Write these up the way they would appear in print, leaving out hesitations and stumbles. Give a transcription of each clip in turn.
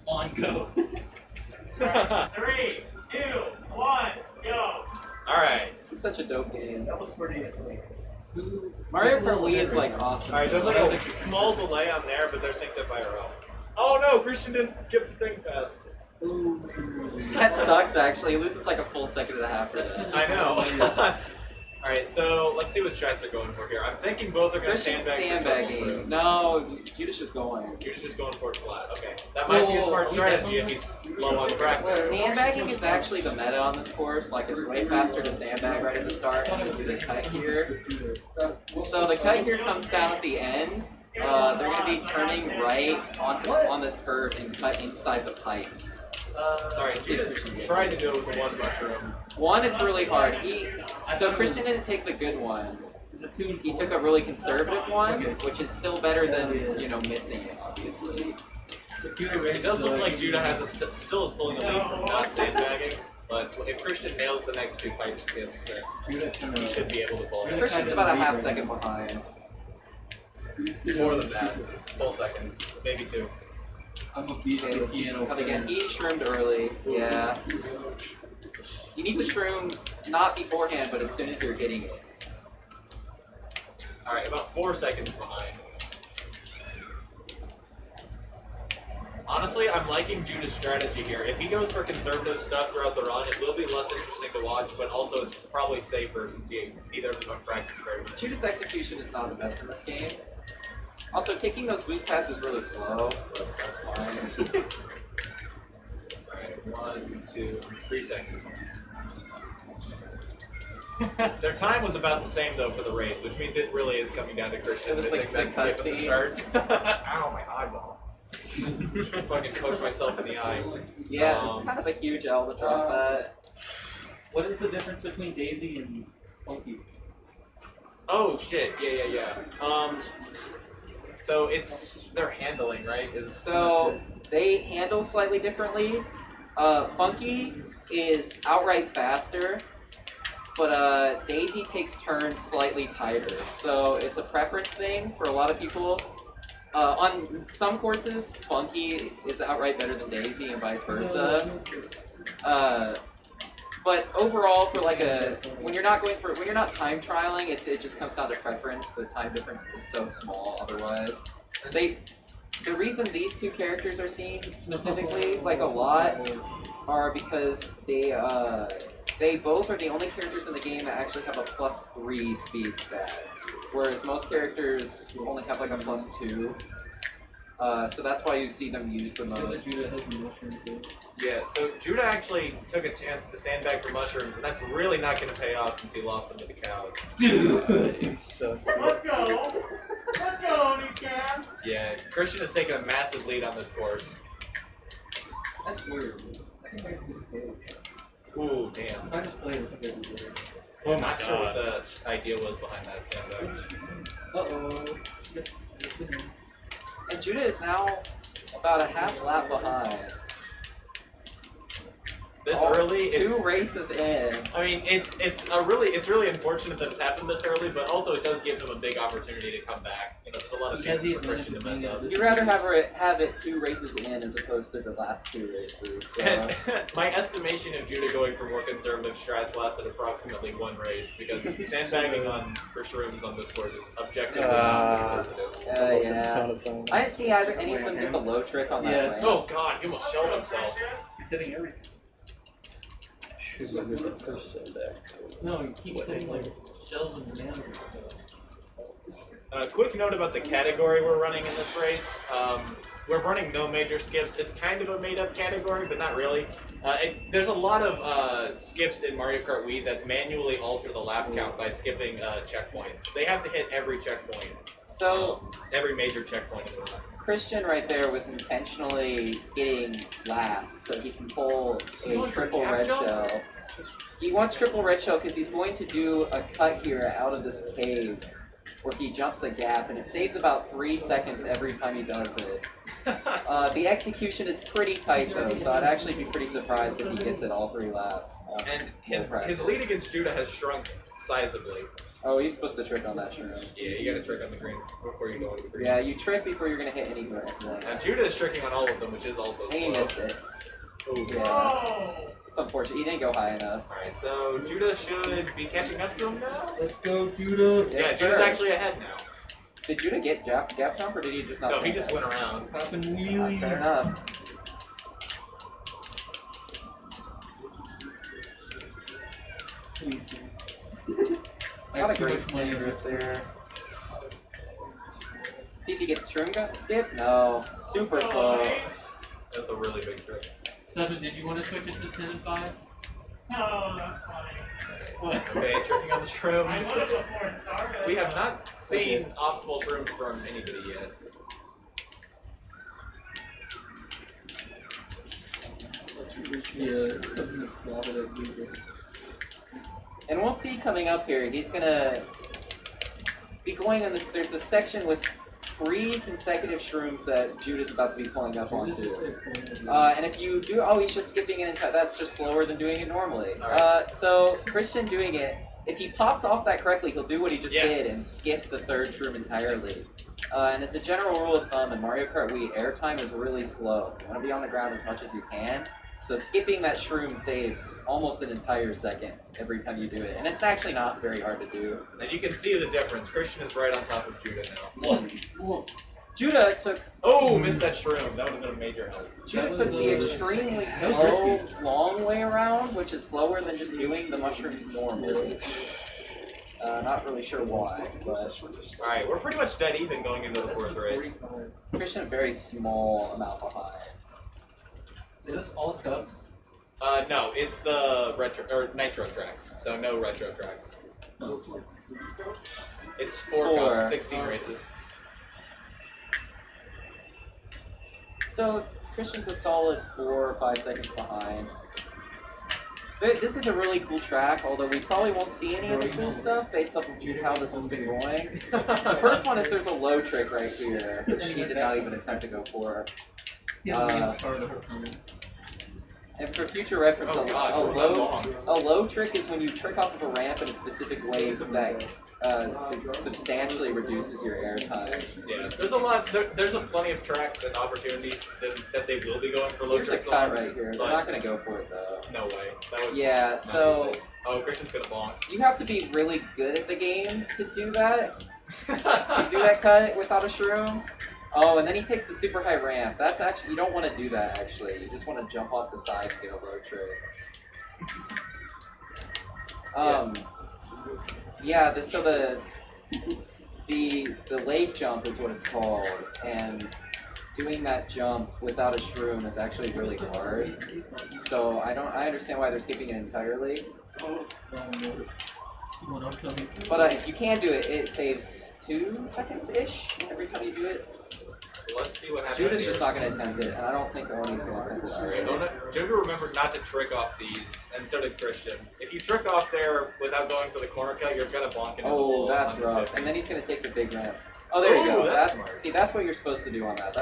On go. 3, 2, 1, go. Alright. This is such a dope game. That was pretty insane. Mario Kart Wii is like awesome. Alright, there's like a small delay on there, but they're synced up IRL. Oh no, Christian didn't skip the thing fast. That sucks actually. He loses like a full second and a half for that. I know. Alright, so let's see what strats are going for here. I'm thinking both are going to Christian's sandbag for sandbagging. trouble. No, Judas just going. You're just going for it flat. Okay. That might be a smart strategy if he's low on practice. Sandbagging is actually the meta on this course. Like, it's way faster to sandbag right at the start and then do the cut here. So the cut here comes down at the end. They're going to be turning right on this curve and cut inside the pipes. Alright, Judah tried to do it with one mushroom. One, it's really hard. So Christian didn't take the good one. He took a really conservative one, which is still better than, you know, missing it, obviously. It does look like Judah has still is pulling a lead from not sandbagging, but if Christian nails the next 2 pipe skips, then he should be able to pull it. Christian's about a half second behind. More than that. Full second. Maybe 2. I'm a beast at piano. Cut again. He shroomed early. Yeah. You need to shroom not beforehand, but as soon as you're hitting it. Alright, about 4 seconds behind. Honestly, I'm liking Judah's strategy here. If he goes for conservative stuff throughout the run, it will be less interesting to watch, but also it's probably safer since neither of them have practiced very much. Judah's execution is not the best in this game. Also, taking those boost pads is really slow, but that's fine. Alright, 1, 2, 3 seconds. Their time was about the same though for the race, which means it really is coming down to Christian It was missing like that the skip at the start. Ow, my eyeball. Fucking poked myself in the eye. Yeah, it's kind of a huge L to drop that. What is the difference between Daisy and Funky? Oh shit, yeah. So it's their handling, right? So they handle slightly differently. Funky is outright faster, but Daisy takes turns slightly tighter. So it's a preference thing for a lot of people. On some courses, Funky is outright better than Daisy and vice versa. But overall, for like when you're not time trialing, it just comes down to preference. The time difference is so small otherwise. The reason these 2 characters are seen specifically like a lot are because they both are the only characters in the game that actually have a +3 speed stat, whereas most characters only have like a +2. So that's why you see them used the most. Yeah, so Judah actually took a chance to sandbag for mushrooms, and that's really not going to pay off since he lost them to the cows. Dude! Let's go! Let's go, Nichan! Yeah, Christian has taken a massive lead on this course. That's weird. I think I just played. Ooh, damn. I just played it. I'm not sure what the idea was behind that sandbag. Uh-oh. And Judah is now about a half lap behind. This early, it's 2 races in. I mean, it's really unfortunate that it's happened this early, but also it does give him a big opportunity to come back. You know, there's a lot of chances for Christian to mess up. You'd rather have it 2 races in as opposed to the last 2 races. So. And my estimation of Judah going for more conservative strats lasted approximately 1 race because sandbagging for shrooms on this course is objectively not conservative. Yeah. I didn't see any of them get the low trick on that ramp. Oh god, he almost shelled himself. He's hitting everything. There's that first sandbag. No, he keeps hitting like shells and bananas. Quick note about the category we're running in this race. We're running no major skips. It's kind of a made-up category, but not really. There's a lot of skips in Mario Kart Wii that manually alter the lap count by skipping checkpoints. They have to hit every checkpoint. So every major checkpoint in the run. Christian right there was intentionally getting last, so he can pull a triple red shell. He wants triple red shell because he's going to do a cut here out of this cave where he jumps a gap, and it saves about 3 seconds every time he does it. The execution is pretty tight though, so I'd actually be pretty surprised if he gets it all 3 laps. And his lead against Judah has shrunk sizably. Oh, he's supposed to trick on that shroom. Yeah, you gotta trick on the green before you go on the green. Yeah, you trick before you're gonna hit any green. Now Judah is tricking on all of them, which is also slow. And he missed it. Ooh. Yeah. Oh! It's unfortunate. He didn't go high enough. Alright, so Judah should be catching up to him now? Let's go, Judah. Yes, Yeah, Judah's sir. actually ahead now. Did Judah get gap jump, or did he just not? No, say he just that? went around. Popping Fair wheelies. enough. Got a great spin drift there. See if he gets shroom skip? No. Super slow. That's a really big trick. 7, did you want to switch it to 10 and 5? Oh, that's funny. Okay, tricking on the I shrooms. would have before it started. We have not seen optimal shrooms from anybody yet. And we'll see coming up here, he's gonna be going in this. There's this section with 3 consecutive shrooms that Judah's about to be pulling up onto. And if you do, oh, he's just skipping it. That's just slower than doing it normally. Alright. So Christian doing it, if he pops off that correctly, he'll do what he just Yes. did and skip the 3rd shroom entirely. And as a general rule of thumb, in Mario Kart Wii, airtime is really slow. You want to be on the ground as much as you can. So skipping that shroom saves almost an entire second every time you do it. And it's actually not very hard to do. And you can see the difference. Christian is right on top of Judah now. Judah took Oh, missed that shroom. That would have been a major help. Judah took the extremely slow, long way around, which is slower than just doing the mushrooms normally. Not really sure why, but Alright, we're pretty much dead even going into the 4th race. Christian a very small amount behind. Is this all cups? No, it's the retro or nitro tracks, so no retro tracks. It's 4 cups, 16 races. So Christian's a solid 4 or 5 seconds behind. This is a really cool track, although we probably won't see any of the cool stuff based off of how this has been going. The first one is there's a low trick right here, which he did not even attempt to go for. And for future reference, Oh god, what was that long? a low trick is when you trick off of a ramp in a specific way that substantially reduces your airtime. Yeah, there's a lot. There's a plenty of tracks and opportunities that they will be going for low There's a tricks cut on. right here. They're but not going to go for it though. No way. That would Yeah, not so be safe. Oh, Christian's gonna bonk. you have to be really good at the game to do that. To do that cut without a shroom. Oh, and then he takes the super high ramp. That's actually, you don't want to do that actually. You just want to jump off the side and get a low trick. Yeah, so the lake jump is what it's called, and doing that jump without a shroom is actually really hard. So I understand why they're skipping it entirely. But if you can do it, it saves 2 seconds-ish every time you do it. Let's see what happens. Judah's here. just not going to attempt it, and I don't think Oni's going to attempt it either. Judah remembered not to trick off these, and so did Christian. If you trick off there without going for the corner cut, you're gonna bonk into the Oh, wall. that's rough. And then he's going to take the big ramp. Oh, there you Oh, go. that's smart. See, that's what you're supposed to do on that.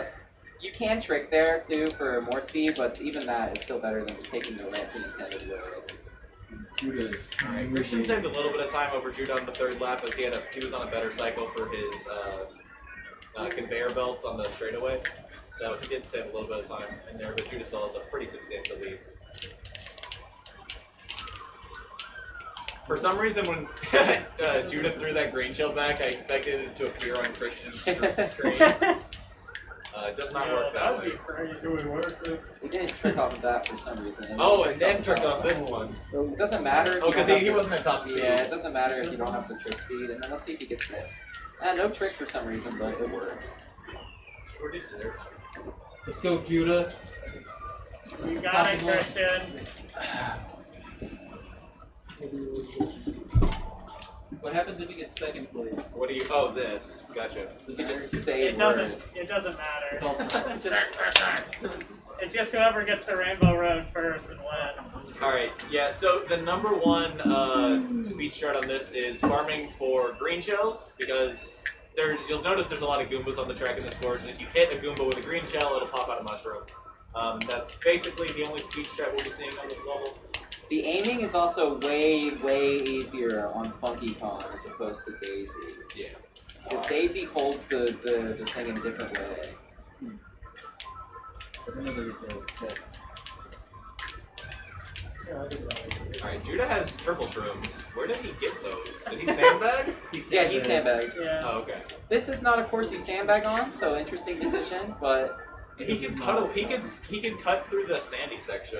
You can trick there, too, for more speed, but even that is still better than just taking the ramp the intended way. Alright, Christian saved a little bit of time over Judah on the 3rd lap as he was on a better cycle for his conveyor belts on the straightaway. So he did save a little bit of time in there, but Judah still has a pretty substantial lead. For some reason, when Judah threw that green shell back, I expected it to appear on Christian's screen. It does not work that way. He didn't trick off of that for some reason. Oh, and then tricked off this one. It doesn't matter if Oh, you because don't he have wasn't the- at top speed. Yeah, it doesn't matter if you don't have the trick speed. And then let's see if he gets this. No trick for some reason, but it works. Reduces it. Let's go, Judah. You got it, Christian. What happens if he gets second place? What do you? Oh, this. Gotcha. You just say It words. doesn't matter. It's all Just It's just whoever gets the Rainbow Road first and wins. Alright, yeah, so the number one speed strat on this is farming for green shells, because you'll notice there's a lot of Goombas on the track in this course, and if you hit a Goomba with a green shell, it'll pop out a mushroom. That's basically the only speed strat we'll be seeing on this level. The aiming is also way, way easier on Funky Kong as opposed to Daisy. Yeah. Because Daisy holds the thing in a different way. Alright, Judah has triple shrooms. Where did he get those? Did he sandbag? Yeah, he sandbagged. Yeah. Oh, okay. This is not a course you sandbag on, so interesting decision, but He can cut through the sandy section.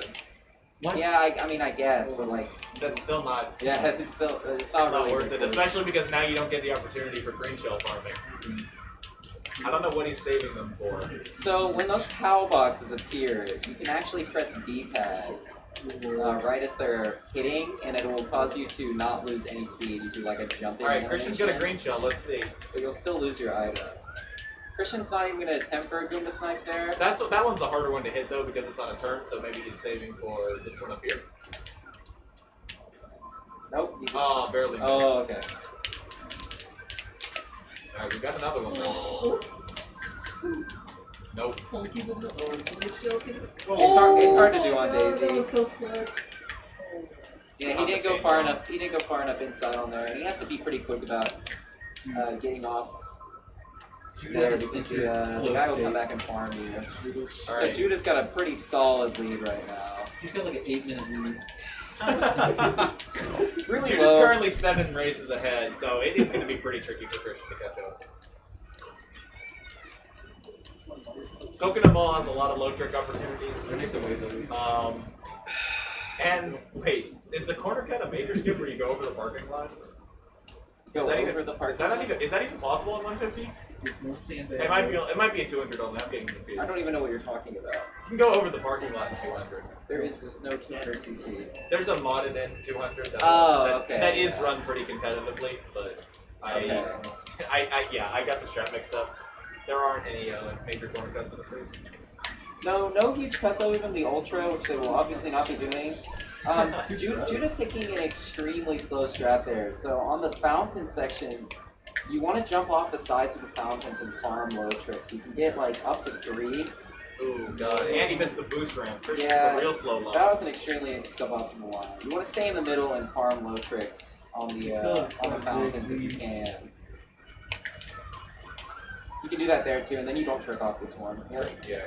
What? yeah, I mean, I guess, but like, That's still not yeah, it's not not really worth it, especially because now you don't get the opportunity for green shell farming. I don't know what he's saving them for. So when those POW boxes appear, you can actually press D-pad right as they're hitting, and it will cause you to not lose any speed. You do like a jumping. Alright, Christian's got a animation, green shell, let's see. but you'll still lose your item. Christian's not even going to attempt for a Goomba snipe there. That one's the harder one to hit though because it's on a turn, so maybe he's saving for this one up here. Nope. you just- Oh, barely missed. Oh, okay. Alright, we've got another one though. Nope. It's hard to do on Daisy. That was so quick. Yeah, he didn't go far enough. He didn't go far enough inside on there. He has to be pretty quick about getting off there because the guy will come back and farm you. So Alright. Judah's got a pretty solid lead right now. He's got like an 8-minute lead. Really Judah's low. currently 7 races ahead, so it is going to be pretty tricky for Christian to catch up. Coconut Mall has a lot of low trick opportunities. And wait, is the corner cut a major skip where you go over the parking lot? Go Is that over even, the park. is that even possible in 150? There's no sandbag. It might be a 200 only. I'm getting confused. I don't even know what you're talking about. You can go over the parking lot in 200. There is no 200cc. There's a modded in 200 that, Oh, okay, that is yeah. run pretty competitively, but Okay. I got the strap mixed up. There aren't any major corner cuts in this race. No huge cuts other than the Ultra, which they will obviously not be doing. Judah taking an extremely slow strat there. So on the fountain section, you want to jump off the sides of the fountains and farm low tricks. You can get like up to 3. Ooh, God. And he missed the boost ramp. Christian Yeah, took a real slow line. that was an extremely suboptimal line. You want to stay in the middle and farm low tricks on the fountains if you can. You can do that there too, and then you don't trick off this one. Yep. Yeah.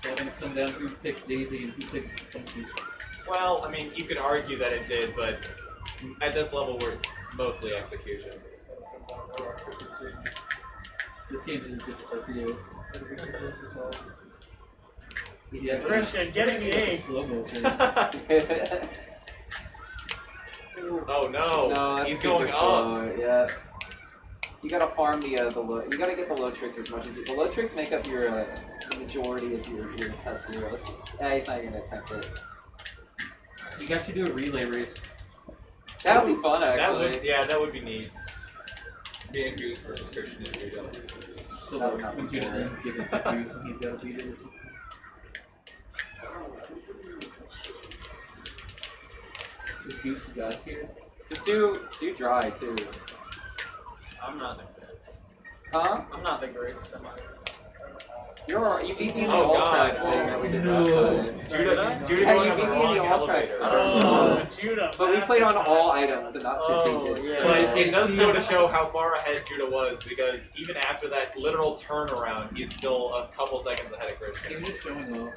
So I'm gonna come down who picked Daisy and who picked Funky. Well, I mean, you could argue that it did, but at this level where it's mostly execution. This game is just RPO. Yeah, Christian, getting the ace. Slow-mo thing. Oh no, No, that's he's super going up. slow. Yeah. You gotta farm the low. You gotta get the low tricks as much as you. The low tricks make up your the majority of your cuts here. Yeah, he's not even gonna attempt it. You guys should do a relay race. That would be fun, actually. That would be neat. Me and Goose versus Christian and Judah. So That would not when be Judah fair. ends, give it to Goose and he's gotta beat it. Is Goose the guy here? Just do dry too. I'm not the greatest. Huh? I'm not the greatest. Am I? You beat me in the Oh, Ultrax God. thing that we did No. last time. Judah Yeah, going you on beat the me in wrong the Ultrax. elevator. Oh, Judah. But we played on all items and not Oh, strategic. yeah. But it does go to show how far ahead Judah was, because even after that literal turnaround, he's still a couple seconds ahead of He Christian. was just showing off.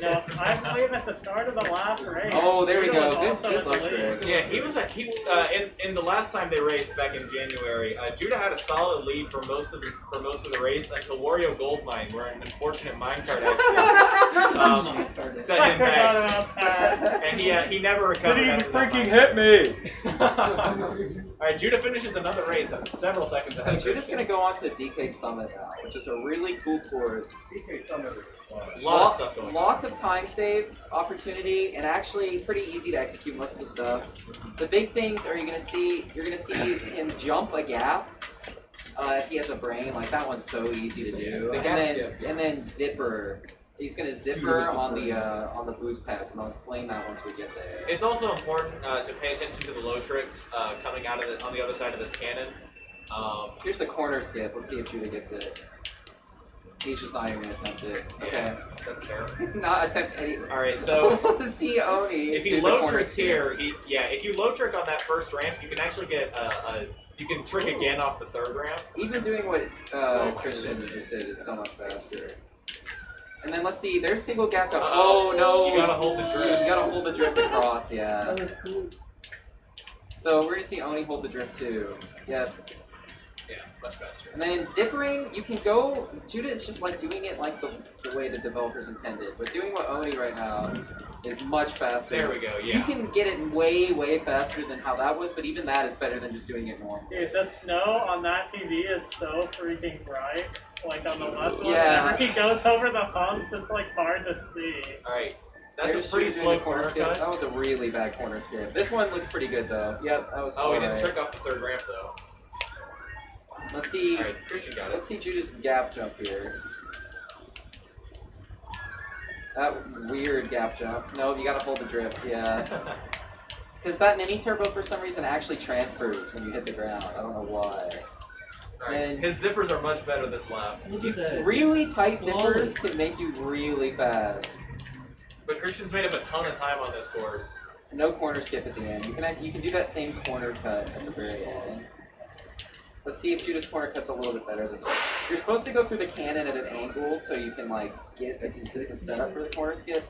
No, I believe at the start of the last race. Oh, there we Judah go. was Good- also good in the luck lead. trick. Yeah, in the last time they raced back in January, Judah had a solid lead for most of the race until Wario Goldmine, where an unfortunate minecart accident set I him forgot back, about that. and he never recovered. after that hit me! All right, Judah finishes another race at several seconds So ahead. of Judah's Christian. gonna go on to DK Summit now, which is a really cool course. CK Summit is fun. A lot of stuff going on. Lots of time save opportunity, and actually pretty easy to execute most of the stuff. The big things are you're gonna see him jump a gap if he has a brain. Like that one's so easy to do. The And gap then skip, yeah. and then zipper He's gonna zipper on the boost pads, and I'll explain that once we get there. It's also important to pay attention to the low tricks coming out of on the other side of this cannon. Here's the corner skip. Let's see if Judah gets it. He's just not even gonna attempt it. Okay. That's fair. Not attempt any. Alright, so see Oni. if you low trick here, if you low trick on that first ramp, you can actually get you can trick again off the third ramp. Even doing what Christian just did is so much faster. And then let's see, there's single gap up. Oh no! You gotta hold the drift. You gotta hold the drift across, yeah. So we're gonna see Oni hold the drift too. Yep. Yeah, much faster. And then zippering, you can go. Judah is just like doing it like the way the developers intended, but doing what Oni right now is much faster. There we go. Yeah. You can get it way faster than how that was, but even that is better than just doing it normal. Dude, the snow on that TV is so freaking bright. Like on the left one, Yeah. whenever he goes over the humps, it's like hard to see. Alright. There's That's a pretty Judah slow doing the corner skip. cut. That was a really bad corner skip. This one looks pretty good though. Yep, that was Oh, he alright. didn't trick off the third ramp though. Let's see. Alright, Christian got it. Let's see Judah's gap jump here. That weird gap jump. No, you gotta hold the drift, yeah. Because that mini turbo for some reason actually transfers when you hit the ground. I don't know why. Alright, his zippers are much better this lap. Really tight zippers can make you really fast. But Christian's made up a ton of time on this course. No corner skip at the end. You can do that same corner cut at the very end. Let's see if Judah's corner cut's a little bit better this way. You're supposed to go through the cannon at an angle so you can like get a consistent setup for the corner skip.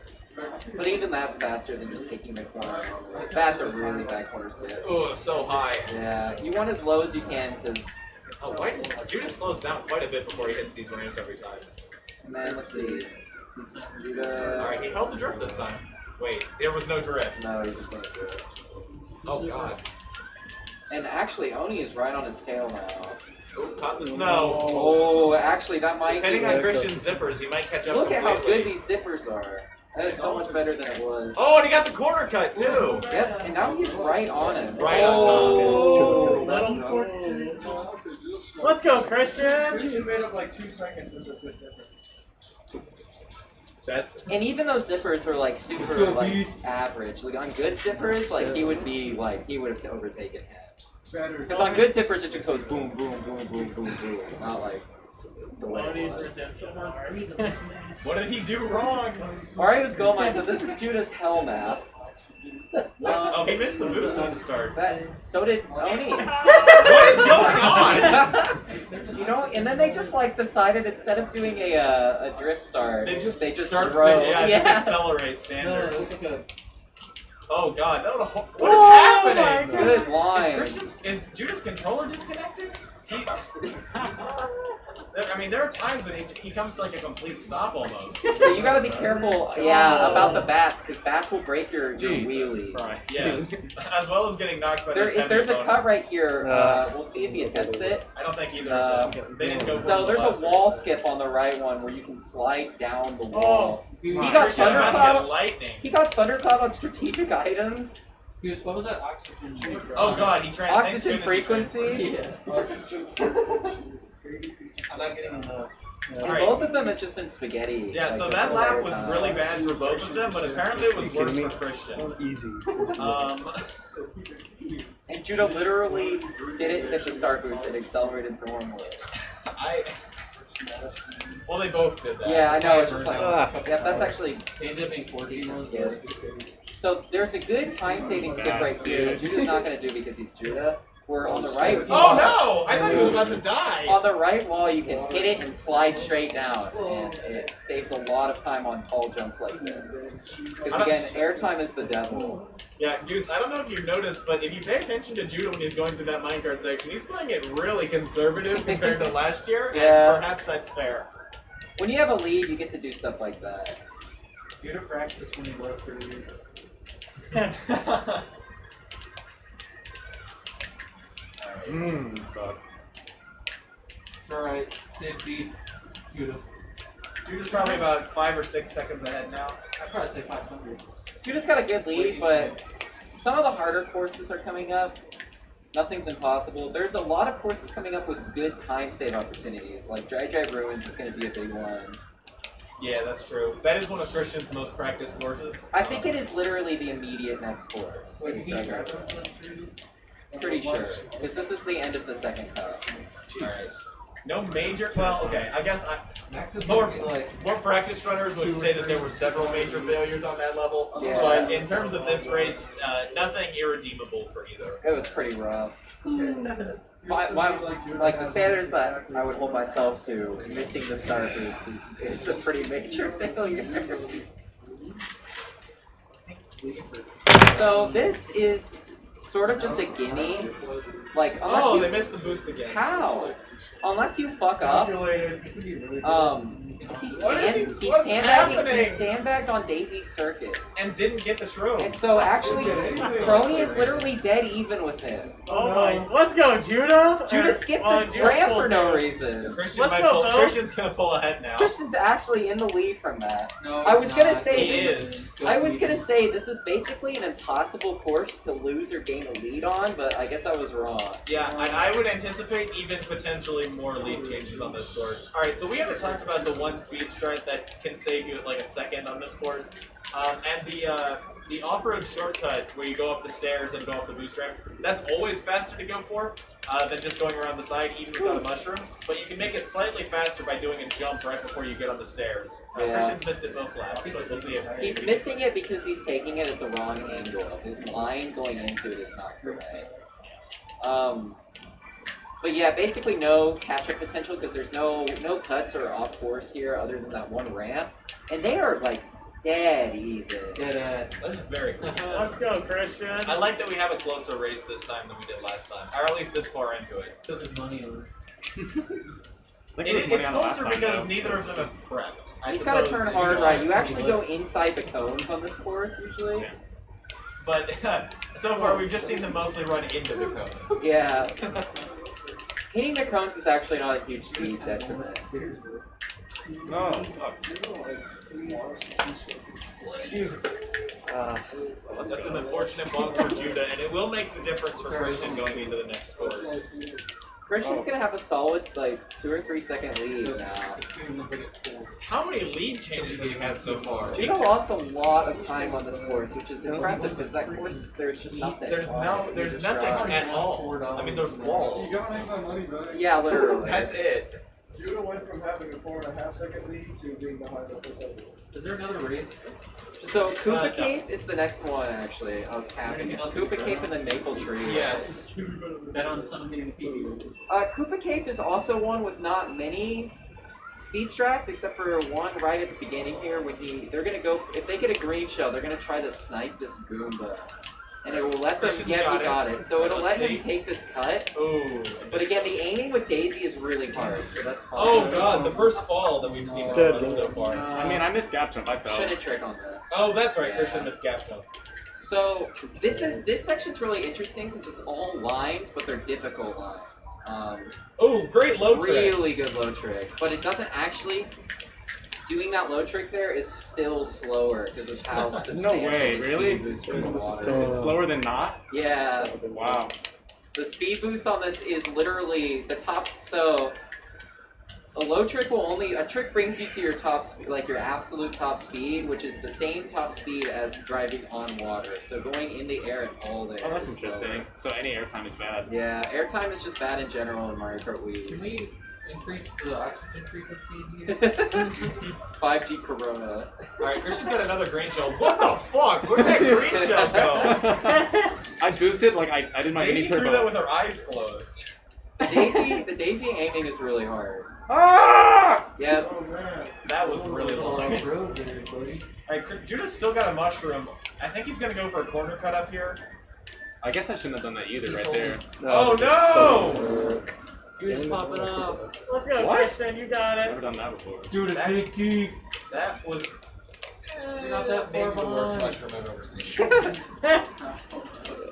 But even that's faster than just taking the corner. That's a really bad corner skip. Oh, so high. Yeah, you want as low as you can because. Oh, why does Judah slows down quite a bit before he hits these ramps every time. And then let's see. Judah. Alright, he held the drift this time. Wait, there was no drift. No, he just didn't do it. Oh god. And actually, Oni is right on his tail now. Oh, caught in the snow. Oh, actually, that might. Depending on Christian's zippers, he might catch up. Look at how good completely. these zippers are. That is so much better than it was. Oh, and he got the corner cut too. Yep, and now he's right on him. Right on top. Let's go, Christian! You made up like 2 seconds with this good zipper. That's And even those zippers were like super like average. Like on good zippers, like he would have overtaken him. Because on good zippers it just goes boom, boom, boom, boom, boom, boom. Not like the way it Oni's was. redemption arc. what did he do wrong? Alright, let's go, Mike. So this is Judah's hell map. Oh, he missed the boost on the start. So did Oni. What is going on? You know, and then they just like decided instead of doing a drift start, They just drove. just accelerate standard. Oh god, that what is Oh happening? my good line. Is Judah's controller disconnected? I mean, there are times when he comes to like a complete stop almost. So you gotta be careful, yeah, about the bats, because bats will break your wheelies. Yes, as well as getting knocked by If there's a cut right here, we'll see if he attempts it. I don't think either of them. They didn't go for So the there's a last wall race. skip on the right one where you can slide down the wall. He got Christian about to get thundercloud. lightning. He got thundercloud on strategic items. What was that oxygen? Oh god, he tried Oxygen frequency. I'm not getting enough. And Alright. both of them have just been spaghetti. Yeah, like, so this that whole lap entire was time. really bad for both of them, but apparently it was worse for Christian. Easy. And Judah literally didn't hit the start boost and accelerated normally. Well, they both did that. Yeah, I know. It's just like, yeah, that's actually They ended up being 14 decent months. skip. So there's a good time-saving skip right here that Judah's not going to do because he's Judah. We're on the right Oh wall. no! I thought he was about to die. On the right wall, you can hit it and slide straight down, and it saves a lot of time on tall jumps like this. Because again, airtime is the devil. Yeah, Goose, I don't know if you noticed, but if you pay attention to Judah when he's going through that minecart section, he's playing it really conservative compared to last year, Yeah. and perhaps that's fair. When you have a lead, you get to do stuff like that. Judah practiced when he left earlier. Fuck. It's alright. They beat Judah. Judah's probably about 5 or 6 seconds ahead now. I'd probably say 500. Judah's got a good lead, but some of the harder courses are coming up. Nothing's impossible. There's a lot of courses coming up with good time save opportunities. Like Dry Dry Ruins is going to be a big one. Yeah, that's true. That is one of Christian's most practiced courses. I think it is literally the immediate next course. Wait, in can you grab Stargate. that? Pretty sure, because this is the end of the second cup. Alright. No major. Well, okay. I guess Max is more like more practiced runners would say that there were several major failures on that level. Yeah. But in terms of this race, nothing irredeemable for either. It was pretty rough. Like the standards that I would hold myself to, missing the star boost is a pretty major failure. So this is sort of just a gimme. Like unless Oh, you, they missed the boost again. how? Unless you fuck up. Is he What's happening? He sandbagged on Daisy's circus. And didn't get the shrooms. And so actually, Crony is literally dead even with him. Oh my! Let's go, Judah. Judah skipped the ramp for no reason. Christian Let's might go, pull. Bill. Christian's gonna pull ahead now. Christian's actually in the lead from that. no. I was gonna say He this is. I was gonna say this is basically an impossible course to lose or gain a lead on, but I guess I was wrong. Yeah, and I would anticipate even potentially more lead changes on this course. Alright, so we haven't talked about the one speed strat that can save you at like a second on this course. And the off-road shortcut where you go up the stairs and go off the boost ramp, that's always faster to go for than just going around the side even without a mushroom. But you can make it slightly faster by doing a jump right before you get on the stairs. Yeah. Christian's missed it both laps, but we'll see if He's missing it because he's taking it at the wrong angle. His line going into it is not correct. But yeah, basically no catch-up potential because there's no cuts or off course here other than that one ramp, and they are like dead even. Dead ass. This is very cool. Let's go, Christian. I like that we have a closer race this time than we did last time, or at least this far into it. Because there's money on It's closer because neither of them have prepped. I He's got to suppose turn is hard why. right. You actually go inside the cones on this course usually. But so far we've just seen them mostly run into the cones. Yeah. Hitting the cones is actually not a huge speed detriment. No, fuck. That's an unfortunate bonk for Judah, and it will make the difference for Christian going into the next course. Christian's gonna have a solid like 2 or 3 second lead now. How many lead changes have you had so far? Judah lost a lot of time on this course, which is impressive because that course there's just nothing. There's nothing at all. I mean, there's walls. You gotta make my money back. Yeah, literally. That's it. Judah went from having a 4.5 second lead to being behind the first second. Is there another race? So Koopa no. Cape is the next one actually. I was capping. It's Koopa Cape and then Maple Tree. Yes. Bet on something in PvP. Koopa Cape is also one with not many speed strats except for one right at the beginning here when they're gonna go if they get a green shell they're gonna try to snipe this Goomba. And it will let them Christian's yeah, got he got it. So it'll Let's let him see. take this cut. Ooh. But again, the aiming with Daisy is really hard, so that's fine. Oh god, the first fall that we've seen so far. I mean, I missed gap jump. I fell. Shouldn't trick on this. Oh, that's right. Yeah. Christian missed gap jump. So this section's really interesting because it's all lines, but they're difficult lines. Oh, great low trick. Really good low trick, but it doesn't actually. Doing that low trick there is still slower because of how substantial way, the really? speed boost from the water It's is. slower than not? Yeah, Wow. the speed boost on this is literally the top. So a low trick will only a trick brings you to your top speed, like your absolute top speed, which is the same top speed as driving on water. So going in the air and all the air. Oh, that's is slower. interesting. So any airtime is bad. Yeah, airtime is just bad in general in Mario Kart Wii. Can we increase the oxygen frequency here? 5G Corona. Alright, Christian's got another green shell. What the fuck? Where'd that green shell go? I boosted, like, I did my Daisy mini threw that turbo. with her eyes closed. The Daisy aiming is really hard. Ah! Yep. Oh man. That was really long. Off-road there, buddy. Alright, Judah's still got a mushroom. I think he's gonna go for a corner cut up here. I guess I shouldn't have done that either right there. Oh no! Dude, it's popping up. Let's go, What? Christian. You got I've it. never done that before. Dude, dig deep. That was You're not that maybe far the worst behind. mushroom I've ever seen.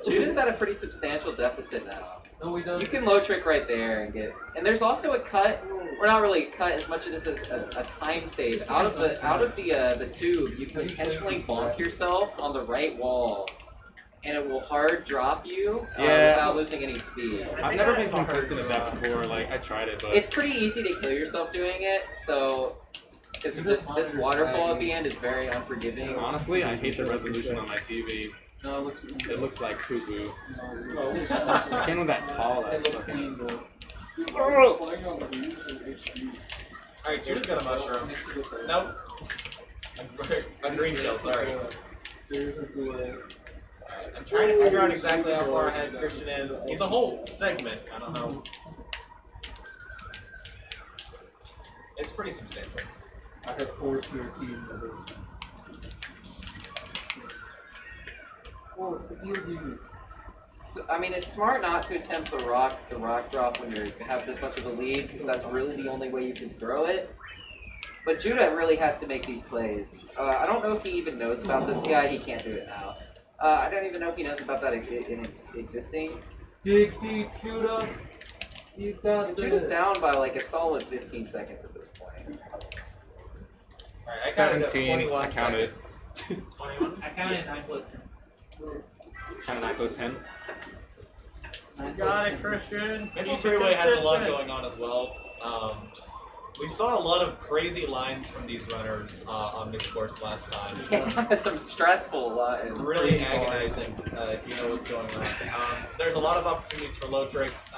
Judah's at a pretty substantial deficit now. No, we don't. You can low trick right there and get. And there's also a cut. Or not really a cut as much as this is a time save. Out of the tube, you can intentionally bonk yourself on the right wall, and it will hard drop you Yeah. without losing any speed. I've never been consistent at that before. Like, I tried it, but It's pretty easy to kill yourself doing it, so Because this waterfall at the end is very unforgiving. Honestly, I hate the resolution on my TV. No, It looks like poo poo. Oh, I can't with that tall ass fucking. Alright, Judah's got a mushroom. Nope. A green shell, sorry. Alright, I'm trying to figure out exactly how far ahead Christian is. He's a whole segment, I don't know. It's pretty substantial. I have 4 CRTs in the room. Oh, it's the EOD. So, I mean, it's smart not to attempt the rock drop when you have this much of a lead, because that's really the only way you can throw it. But Judah really has to make these plays. I don't know if he even knows about this. Yeah, he can't do it now. I don't even know if he knows about that existing. Dig deep, Judah. You got Judah's down by like a solid 15 seconds at this point. Alright, I counted 17, 21 I counted. seconds. 21? I counted 9 plus 10. Kind of 9 plus 10. Got it, Christian. Maybe Keep it Treeway has a lot consistent. going on as well. We saw a lot of crazy lines from these runners on this course last time. Yeah, some stressful lines. It's really agonizing if you know what's going on. There's a lot of opportunities for low tricks,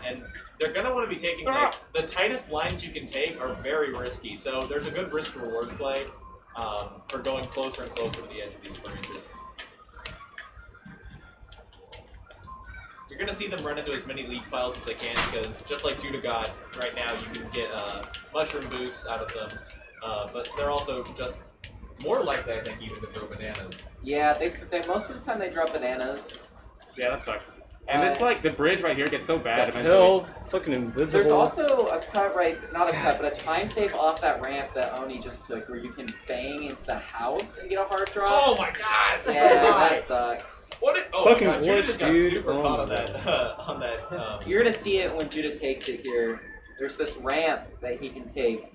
and they're going to want to be taking, like, the tightest lines you can take are very risky, so there's a good risk-reward play for going closer and closer to the edge of these ranges. You're going to see them run into as many leak piles as they can, because just like Judah got right now, you can get mushroom boosts out of them, but they're also just more likely, I think, even to throw bananas. Yeah, they most of the time they drop bananas. Yeah, that sucks. And this, like, the bridge right here gets so bad That eventually. hill, fucking invisible. There's also a cut not a cut, but a time save off that ramp that Oni just took, where you can bang into the house and get a hard drop. Oh my god! That's yeah, so high! that sucks. What? Oh Fucking my god! Judah glitch, just got dude. super Oh caught my on that. You're gonna see it when Judah takes it here. There's this ramp that he can take.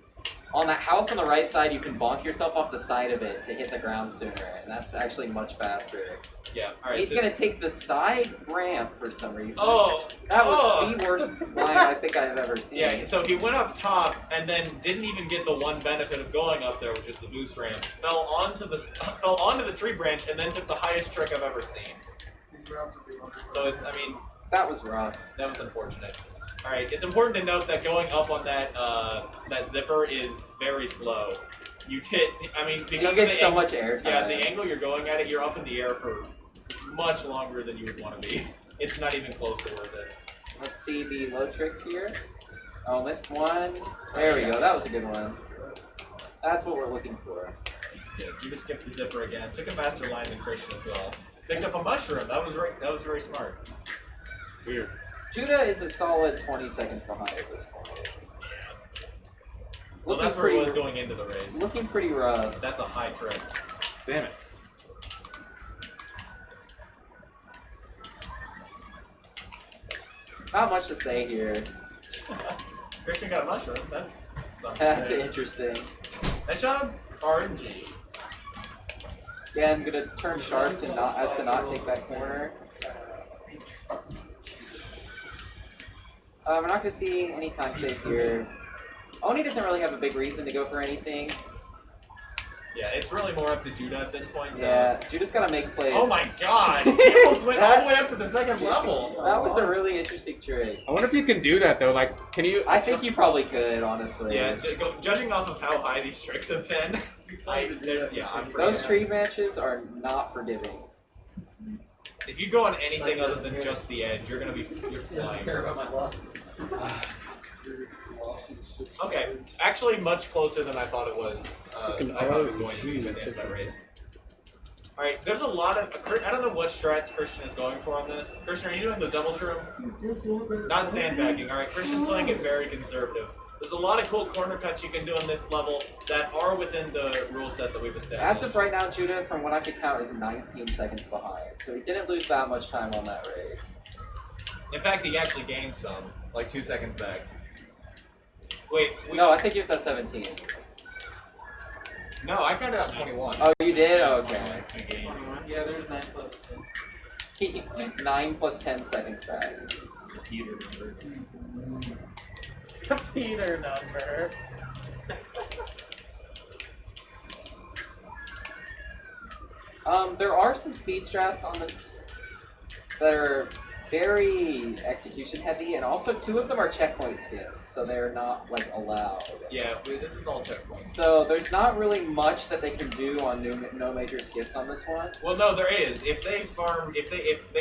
On that house on the right side, you can bonk yourself off the side of it to hit the ground sooner, and that's actually much faster. Yeah. All right. He's so, gonna take the side ramp for some reason. Oh. That was oh. the worst line I think I've ever seen. Yeah. So he went up top and then didn't even get the one benefit of going up there, which is the boost ramp. Fell onto the tree branch and then took the highest trick I've ever seen. So it's. I mean, That was rough. that was unfortunate. All right. It's important to note that going up on that that zipper is very slow. You get. I mean, because You of get the so angle, much air time. Yeah, the angle you're going at it, you're up in the air for much longer than you would want to be. It's not even close to worth it. Let's see the low tricks here. Oh, missed one. There we go. That was a good one. That's what we're looking for. Yeah, you just skipped the zipper again. Took a faster line than Christian as well. Picked up a mushroom. That was very smart. Weird. Judah is a solid 20 seconds behind at this point. Well, that's where he was going into the race. Looking pretty rough. That's a high trick. Damn it. Not much to say here. Christian got a mushroom. That's something. That's interesting. Nice job, RNG. Yeah, I'm gonna turn sharp to not take that corner. We're not gonna see any time save here. Oni doesn't really have a big reason to go for anything. Yeah, it's really more up to Judah at this point. Yeah, Judah's gotta make plays. Oh my god! He almost went all the way up to the second level. That was a really interesting trick. I wonder if you can do that though. Like, can you? I think you probably could, honestly. Yeah, judging off of how high these tricks have been, I'm pretty Those tree matches are not forgiving. If you go on anything other than just the edge, you're flying. Okay, actually much closer than I thought it was. I thought it was going to be at the end of that race. Alright, there's a lot of... I don't know what strats Christian is going for on this. Christian, are you doing the double shroom? Not sandbagging. Alright, Christian's playing it very conservative. There's a lot of cool corner cuts you can do on this level that are within the rule set that we've established. As of right now, Judah, from what I could count, is 19 seconds behind. So he didn't lose that much time on that race. In fact, he actually gained some, like 2 seconds back. Wait, No, I think he was at 17. No, I counted out 21. Oh, you did? Oh, okay. Yeah, there's 9 plus 10. 9 plus 10 seconds back. Peter number. There are some speed strats on this that are very execution heavy, and also 2 of them are checkpoint skips, so they're not like allowed. Yeah, this is all checkpoints. So there's not really much that they can do on no major skips on this one. Well, no, there is. If they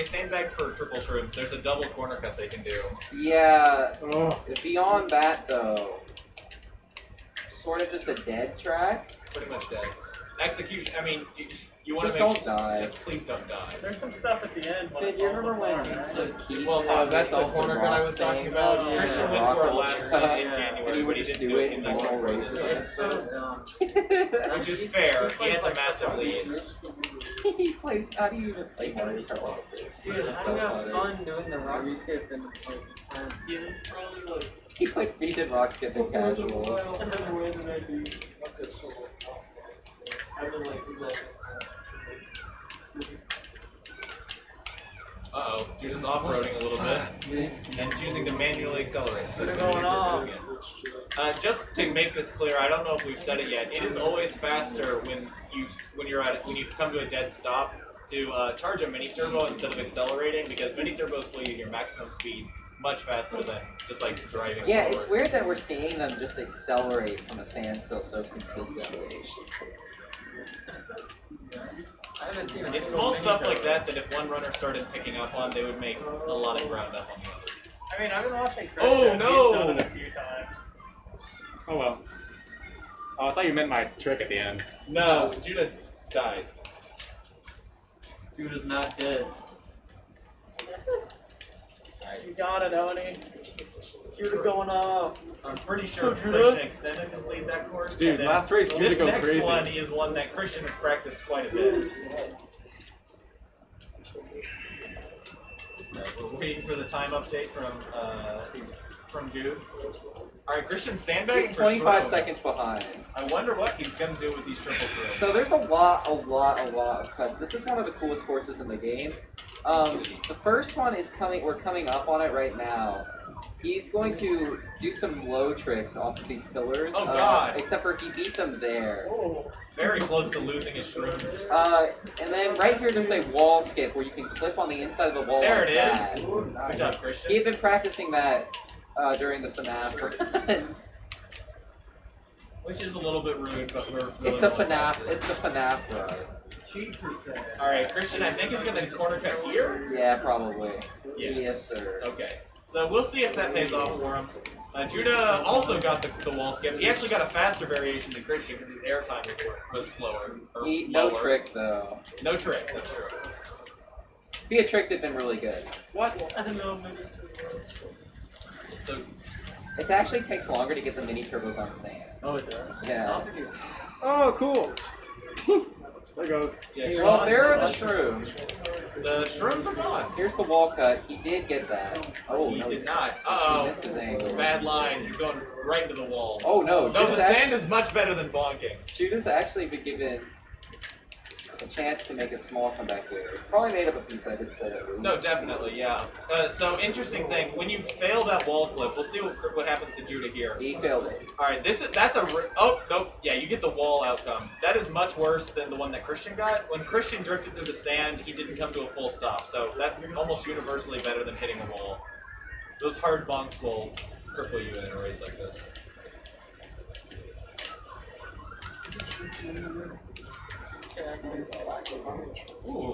sandbag for triple shrooms, there's a double corner cut they can do. Yeah. Beyond that, though, sort of just a dead track. Pretty much dead. Execution. I mean, you want to Just make don't die. Just please don't die. There's some stuff at the end. Sid, you remember when you said Keith Well, had that's the himself corner cut I was rock talking thing? about. Yeah. Christian went Rock for a ultra. last one in Yeah. January, And he but would he just didn't do do it it in because normal he races. It's so dumb. which is fair. He has a massive lead. He plays. How do you even play MarioKart like this? Dude, It's how so do you have funny. fun doing the rock skip and like It's probably like. He did rock skip and casuals. Where did I do? I've been like. Uh-oh, Judah's off-roading a little bit and choosing to manually accelerate. instead of They're going off. again. Just to make this clear, I don't know if we've said it yet. It is always faster when you come to a dead stop to charge a mini turbo instead of accelerating, because mini turbos pull you your maximum speed much faster than just like driving. Yeah, forward. it's weird that we're seeing them just accelerate from a standstill so consistently. I haven't seen a It's single small stuff mini like turbo. that if one runner started picking up on, they would make a lot of ground up on the other. I mean, I've been watching Chris. Oh, and no! He's done it a few times. Oh well. Oh, I thought you meant my trick at the end. No, Judah died. Dude is not dead. You got it, Oni. You're going off. I'm pretty sure Judah? Christian extended his lead that course. Dude, and then last race, Judah this goes next crazy. one is one that Christian has practiced quite a bit. Alright, we're waiting for the time update from Goose. Alright, Christian sandbagging He's for 25 shrooms. seconds behind. I wonder what he's gonna do with these triple shrooms. So there's a lot of cuts. This is one of the coolest courses in the game. The first one is coming. We're coming up on it right now. He's going to do some low tricks off of these pillars. Oh, God. Except for he beat them there. Oh. Very close to losing his shrooms. And then right here there's a wall skip where you can clip on the inside of the wall. There like it that. is. Good job, He Christian. had been practicing that during the FNAF run. Which is a little bit rude, but we're really It's a well past FNAF. it. It's the FNAF run. Cheat percent. Alright, Christian, I think is gonna corner cut here. Yeah, probably. Yes. Yes, sir. Okay. So we'll see if that pays off for him. Judah also got the wall skip. He actually got a faster variation than Christian because his airtime was slower. Or No lower. trick though. No trick, that's true. If he had tricked, it'd been really good. What? I don't know, maybe. So, It actually takes longer to get the mini turbos on sand. Oh, it does? Yeah. Oh, cool. There goes. yeah, Well, there are the shrooms. the shrooms are gone. Here's the wall cut. He did get that. Oh, He no. did not. He Uh-oh. missed his angle. Bad line. He's going right into the wall. Oh, no. No, the Judah's sand is much better than bonking. Judah's actually been given a chance to make a small comeback here. Probably made up a few seconds there at least. No, definitely, yeah. So, interesting thing. When you fail that wall clip, we'll see what happens to Judah here. He failed it. Alright, that's a... Oh, nope. Yeah, you get the wall outcome. That is much worse than the one that Christian got. When Christian drifted through the sand, he didn't come to a full stop. So that's almost universally better than hitting a wall. Those hard bonks will cripple you in a race like this. Ooh.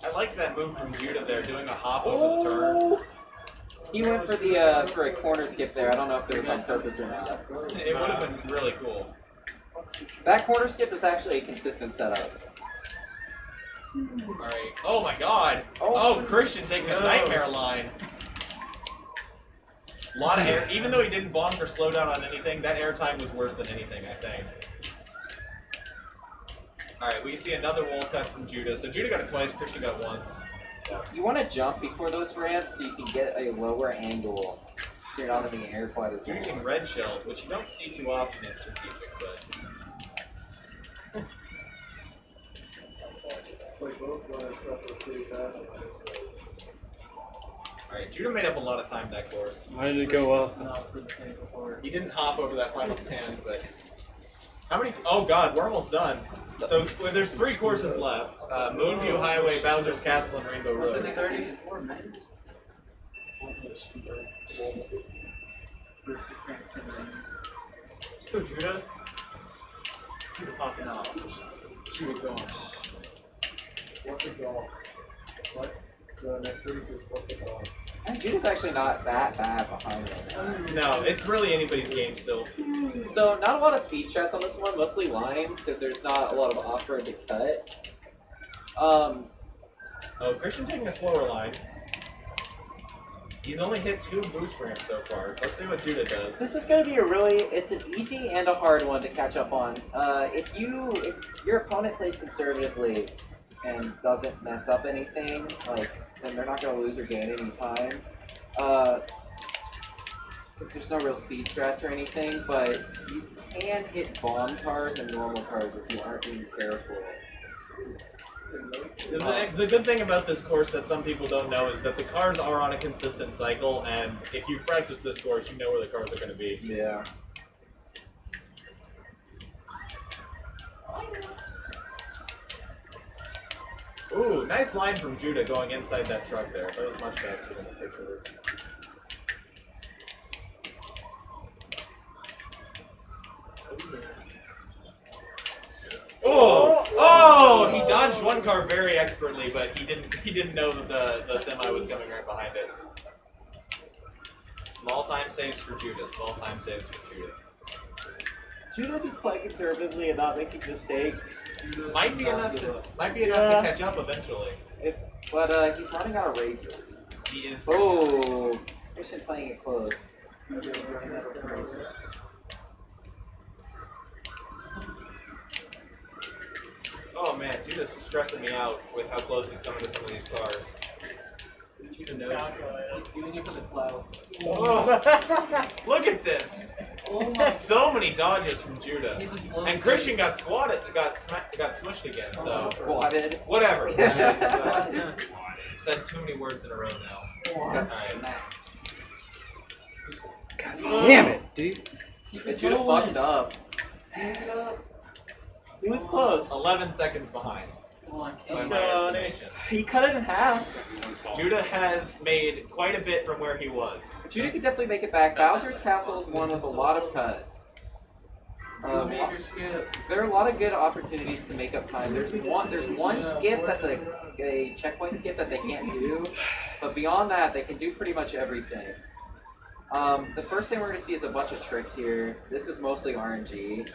I like that move from Judah there, doing a hop over the turn. Oh! He went for the for a corner skip there. I don't know if it was on purpose or not. It would have been really cool. That corner skip is actually a consistent setup. Alright. Oh my god! Oh. Oh, Christian taking a nightmare line. A lot of air. Even though he didn't bonk or slow down on anything, that airtime was worse than anything, I think. Alright, we see another wall cut from Judah. So Judah got it twice, Christian got it once. You want to jump before those ramps so you can get a lower angle, so you're not in the air quite as You're long. getting red shelled, which you don't see too often in Shinji, but alright, Judah made up a lot of time that course. Why did it go up? Not for the thing before. He didn't hop over that final stand, but how many? Oh god, we're almost done. So well, there's 3 courses left: Moonview Highway, Bowser's Castle, and Rainbow Was Road. it 34 minutes? Let's go, Judah. Judah popping out. Judah going. What the golf? What? The next race is what the golf. And Judah's actually not that bad behind right now. No, it's really anybody's game still. So not a lot of speed strats on this one, mostly lines, because there's not a lot of off-road to cut. Oh, Christian taking a slower line. He's only hit 2 boost ramps so far. Let's see what Judah does. This is going to be it's an easy and a hard one to catch up on. If your opponent plays conservatively and doesn't mess up anything, then they're not going to lose or gain any time. Because there's no real speed strats or anything, but you can hit bomb cars and normal cars if you aren't being careful. The good thing about this course that some people don't know is that the cars are on a consistent cycle, and if you've practiced this course, you know where the cars are going to be. Yeah. Ooh, nice line from Judah going inside that truck there. That was much faster than the picture. Oh! Oh! He dodged one car very expertly, but he didn't know that the semi was coming right behind it. Small time saves for Judah. Small time saves for Judah. Judah just playing conservatively and not making mistakes. Might be enough to catch up eventually. But he's running out of races. He is. Oh, Christian playing it close. Oh man, Judah's stressing me out with how close he's coming to some of these cars. Judah knows. He's doing it for the clout. Oh, look at this! Oh my. So many dodges from Judah. He's a close And Christian got smushed again, so Squatted. whatever. Said too many words in a row now. Alright. God damn it, dude. Judah fucked up. He was close. 11 seconds behind. Come on, By kid. my estimation. He cut it in half. Judah has made quite a bit from where he was. Judah could definitely make it back. Bowser's Castle is one with a lot of cuts. Major skip. There are a lot of good opportunities to make up time. There's one skip that's a checkpoint skip that they can't do, but beyond that, they can do pretty much everything. The first thing we're going to see is a bunch of tricks here. This is mostly RNG.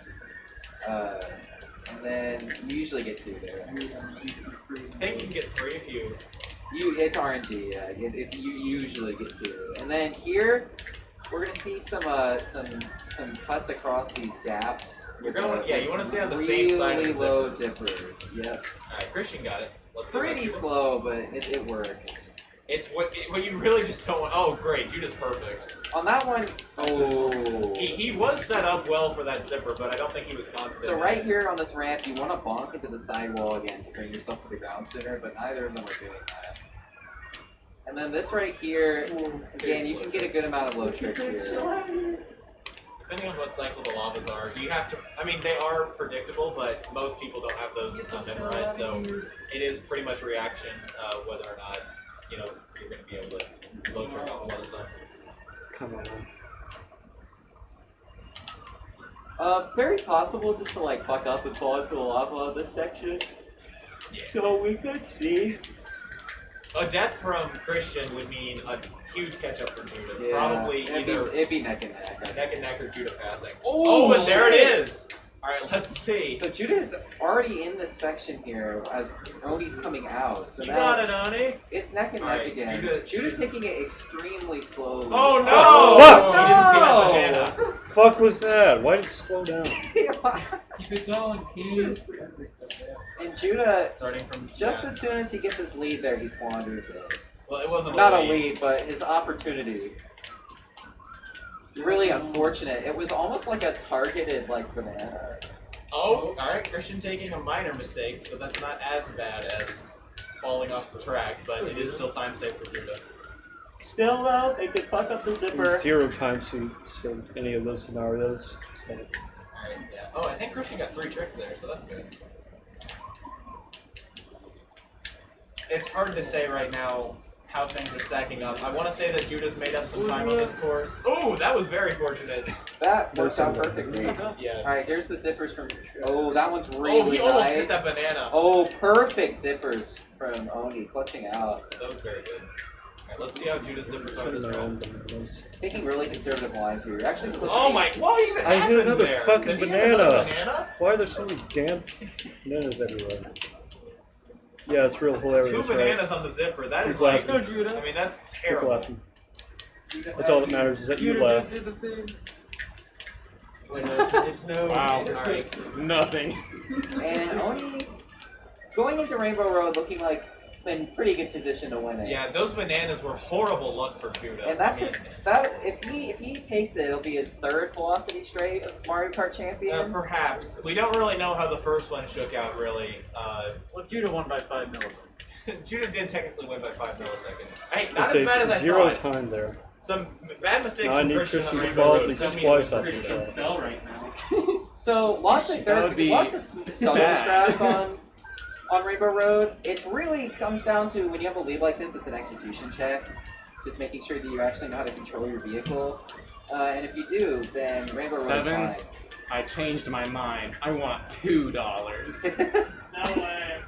And then you usually get 2 there. I think you can get 3 if you... It's RNG, yeah. You usually get 2. And then here, we're gonna see some cuts across these gaps. You want to stay on the same side of the really low zippers. zippers. Yep. Alright, Christian got it. Let's see Pretty what slow, but it works. It's what you really just don't want. Oh, great. Judah's perfect. On that one, oh. He was set up well for that zipper, but I don't think he was confident. So right here on this ramp, you want to bonk into the sidewall again to bring yourself to the ground sooner, but neither of them are doing that. And then this right here, again, you can get a good amount of low tricks here. Depending on what cycle the lavas are, you have to. I mean, they are predictable, but most people don't have those memorized, so it is pretty much reaction whether or not you're going to be able to low trick off a lot of stuff. Come on. Very possible just to fuck up and fall into a lava on this section. Yeah. So we could see. A death from Christian would mean a huge catch up for Judah. Yeah, Probably it'd be neck and neck. neck and neck or Judah passing. Oh, and there it is! Alright, let's see. So Judah is already in this section here as Oni's coming out. So You now got it, Oni. it's neck and neck Alright, again. Judah taking it extremely slowly. Oh no! Oh, He didn't see that banana. Fuck was that? Why did it slow down? Keep it going, kid. And Judah, Starting from as soon as he gets his lead there, he squanders it. Well, it wasn't Not a a lead. lead, but his opportunity. Really unfortunate. It was almost like a targeted banana. Oh, alright, Christian taking a minor mistake, so that's not as bad as falling off the track, but it is still time safe for Judah. Still though, they could fuck up the zipper. 0 time suits in any of those scenarios. So. Alright, yeah. Oh, I think Christian got 3 tricks there, so that's good. it's hard to say right now how things are stacking up. I want to say that Judah's made up some time on this course. Oh, that was very fortunate. That worked out perfectly. Yeah. Alright, here's the zippers from... Oh, that one's Oh, really he almost hit nice. that banana. Oh, perfect zippers from Oni, clutching out. That was very good. Alright, let's see how Judah's zippers are this round. Taking really conservative lines here. You're actually supposed Oh to my, what even I hit happened another there? fucking Did he hit another banana. banana? Why are there so many damn bananas everywhere? Yeah, it's real hilarious, Two right? bananas on the zipper. That is Keep like, laughing. Judah. I mean, that's Keep terrible. laughing. That's all that matters is that you laugh. did the thing. It's no. Wow. Alright. Nothing. And Oni going into Rainbow Road looking like in pretty good position to win it. Yeah, those bananas were horrible luck for Judah. And that's I mean, his that if he takes it, it'll be his third Velocity straight of Mario Kart champion. perhaps. We don't really know how the first one shook out, really. Well, Judah won by 5 milliseconds. Judah did technically win by 5 milliseconds. Hey, not It's as bad as I zero thought. time there. Some bad mistakes No, I from need Christian Christian on to Rainbow fall Road at least sent me twice to off the Christian. track. Fell right now. So lots of That would be lots of subtle bad. strats on Rainbow Road. It really comes down to when you have a lead like this, it's an execution check. Just making sure that you actually know how to control your vehicle. And if you do, then Rainbow Road is 7. fine. I changed my mind. I want $2. No way.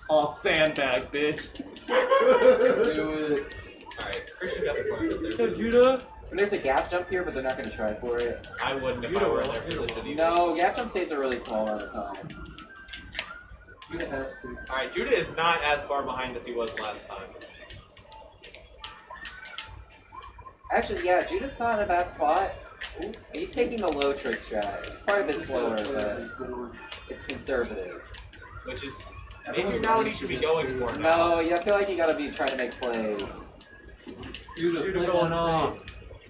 All sandbag, bitch. Do it. Alright, Christian got the point right So there. Judah. And there's a gap jump here, but they're not going to try for it. I wouldn't if Judah I were in will. their position either. No, gap jump stays a really small amount of time. Judah has to. Alright, Judah is not as far behind as he was last time. Actually, yeah, Judah's not in a bad spot. Ooh, he's taking the low trick strat. It's quite a bit slower, but it's conservative. Which is maybe not what he should be going for now. No, yeah, I feel like you gotta be trying to make plays. Judah, Judah play going unsafe. off.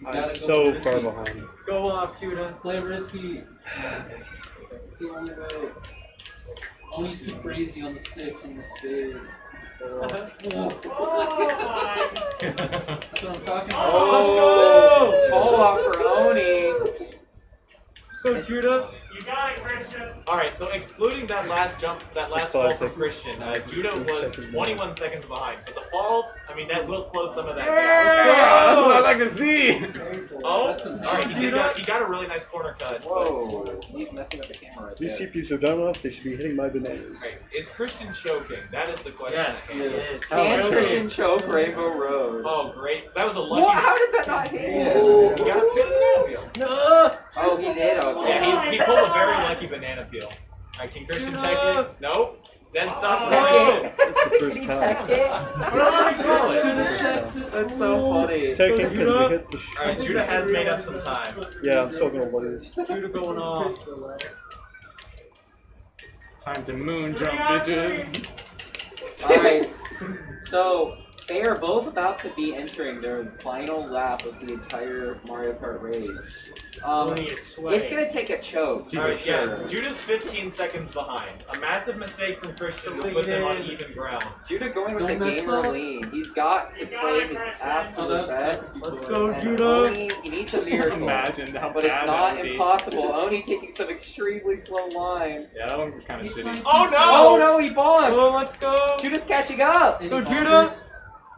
You I'm gotta go so risky. far behind. Go off, Judah. Play risky. It's the only way. Oni's too crazy on the sticks and the stage. Oh That's what I'm talking about. Oh, fall off for Oni. Go, Judah. You got it, Christian. Alright, so excluding that last jump, that last It's fall 5 from seconds. Christian, Judah 8 was seconds. 21 seconds behind. But the fall, I mean, that will close some of that Yeah, that's what I like to see. gap. Oh, That's some alright, he got a really nice corner cut. Whoa, he's messing with the camera right These there. CPUs are dumb enough, they should be hitting my bananas. Alright, is Christian choking? That is the question Yes, at he hand. is. Can Oh, Christian choke Rainbow Road? Oh, great. That was a lucky. What? How did that not hit? He got a banana peel. No. Oh, he did? Okay. Yeah, he pulled a very lucky banana peel. Alright, can Christian tech it? Nope. Dead stop Tech celebration. it. It's the Can first he time. tech it? What do you call it? That's so funny. It's taking because we hit the Alright, Judah has made up some time. Yeah, I'm still gonna lose. Judah going off. Time to moon jump, bitches. Alright, so they are both about to be entering their final lap of the entire Mario Kart race. Oni is sweating. It's gonna take a choke, for Alright, sure. yeah, Judah's 15 seconds behind. A massive mistake from Christian will put them on even ground. Judah going with Don't the mess gamer up. lead. He's got to play his absolute best. Let's go, And Judah. Oni, he needs a miracle. Imagine how But bad it's that not would be. impossible. Oni taking some extremely slow lines. Yeah, that one was kind of shitty. Oh no! Oh no, he Oh, bonked! let's go. Judah's catching up! Any Go, bonkers? Judah.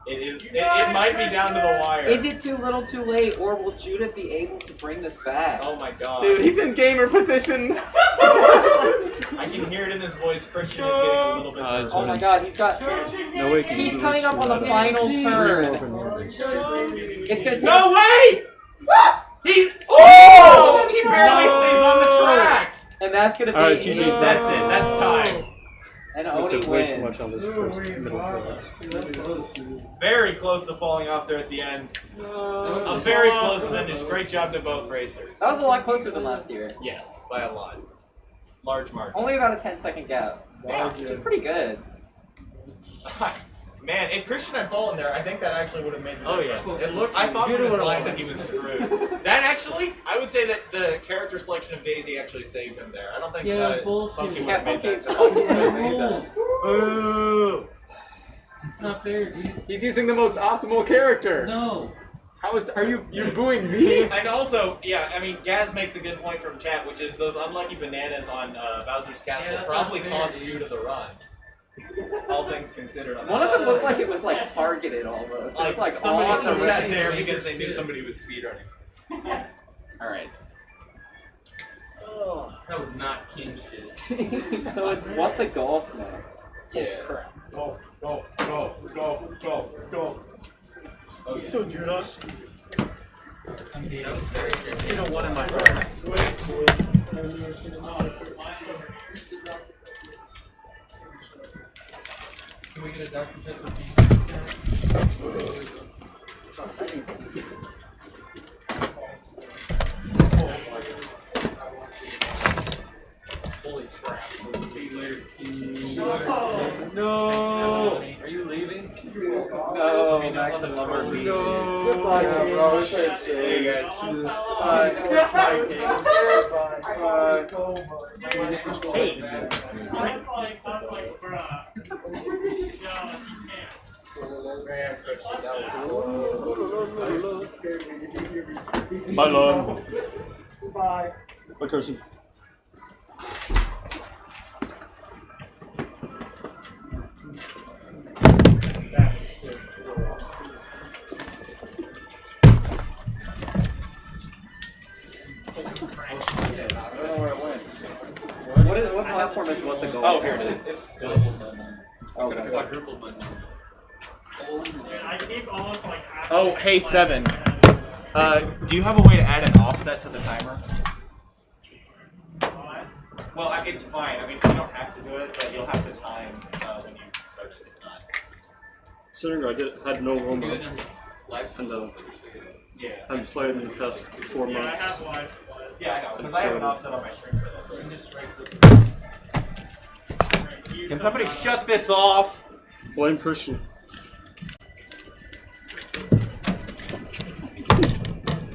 It might be down to the wire. Is it too little too late, or will Judah be able to bring this back? Oh my god. Dude, he's in gamer position. I can hear it in his voice. Christian is getting a little bit nervous. Oh my god, he's got... No way can He's you coming up on the lose final to that. turn. Three more bananas. It's gonna take... No way! He oh! He barely stays on the track. And that's gonna be... Alright, GG's it. That's it. That's time. And I Oni wasted way too wins. much on this first middle class. Very close to falling off there at the end. A very close finish. Great job to both racers. That was a lot closer than last year. Yes, by a lot. Large margin. Only about a 10-second gap. Yeah. Which is pretty good. Man, if Christian had fallen there, I think that actually would have made the Oh, yeah. difference. It looked. I thought from his line that he was screwed. That actually, I would say that the character selection of Daisy actually saved him there. I don't think Yeah, bullshit. Pumpkin would Yeah, have made that. Pumpkin- jump. Rules. Boo. It's not fair, dude. He's using the most optimal character. No. How is? Are you're booing me? And also, yeah, I mean, Gaz makes a good point from chat, which is those unlucky bananas on Bowser's Castle Yeah, that's probably not fair, cost dude. Judah the run. All things considered. On One of them looked like it was like targeted almost. It was like somebody on the put that red. there because they knew somebody was speedrunning. All right. Oh, that was not king shit. So it's what the golf next. Yeah. Golf, golf, golf, golf, golf, golf. Oh yeah. So you're not. I mean, that was very tricky. You know what in my heart? Can we get a Dr. Pepper Holy crap. See you later. No. Are you leaving? No, Max and Lumber leave. Goodbye, King. See you guys. Bye. Hey, that's like, bruh. Bye, Lon. Bye. Bye, Carson. What platform is what the golf? Oh, here it is. It's Okay. Quadruple money. I keep almost like. Oh, hey, Seven. Do you have a way to add an offset to the timer? Well, it's fine. I mean, you don't have to do it, but you'll have to time when you start it. If not. Considering I had no warm Do up it on his live and Yeah. I've played in the past 4 Yeah, I months. have live. Yeah, I know. Because I have an offset on my stream set up. stream. Can somebody shut this off? Blame Christian.